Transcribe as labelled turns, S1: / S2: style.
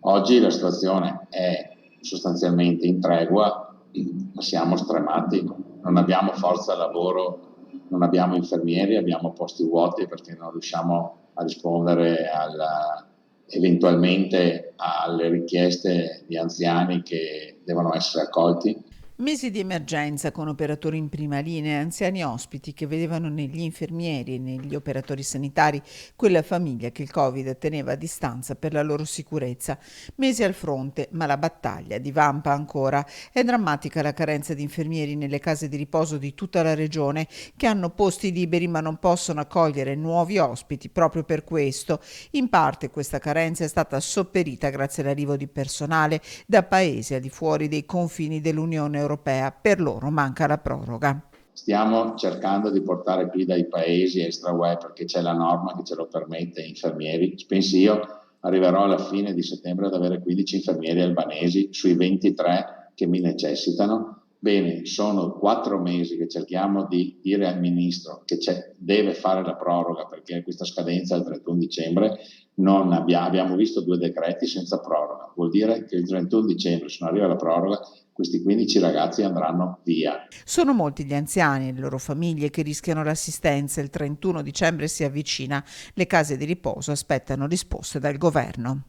S1: Oggi la situazione è sostanzialmente in tregua, ma siamo stremati, non abbiamo forza lavoro, non abbiamo infermieri, abbiamo posti vuoti perché non riusciamo a rispondere eventualmente alle richieste di anziani che devono essere accolti.
S2: Mesi di emergenza con operatori in prima linea e anziani ospiti che vedevano negli infermieri e negli operatori sanitari quella famiglia che il Covid teneva a distanza per la loro sicurezza. Mesi al fronte, ma la battaglia divampa ancora. È drammatica la carenza di infermieri nelle case di riposo di tutta la regione, che hanno posti liberi ma non possono accogliere nuovi ospiti proprio per questo. In parte questa carenza è stata sopperita grazie all'arrivo di personale da paesi al di fuori dei confini dell'Unione Europea. Per loro manca la proroga.
S1: Stiamo cercando di portare qui dai paesi extra UE perché c'è la norma che ce lo permette, infermieri. Pensi io arriverò alla fine di settembre ad avere 15 infermieri albanesi sui 23 che mi necessitano. Bene, sono 4 mesi che cerchiamo di dire al ministro che deve fare la proroga perché questa scadenza è il 31 dicembre. Non abbiamo visto 2 decreti senza proroga. Vuol dire che il 31 dicembre, se non arriva la proroga, questi 15 ragazzi andranno via.
S2: Sono molti gli anziani e le loro famiglie che rischiano l'assistenza. Il 31 dicembre si avvicina. Le case di riposo aspettano risposte dal governo.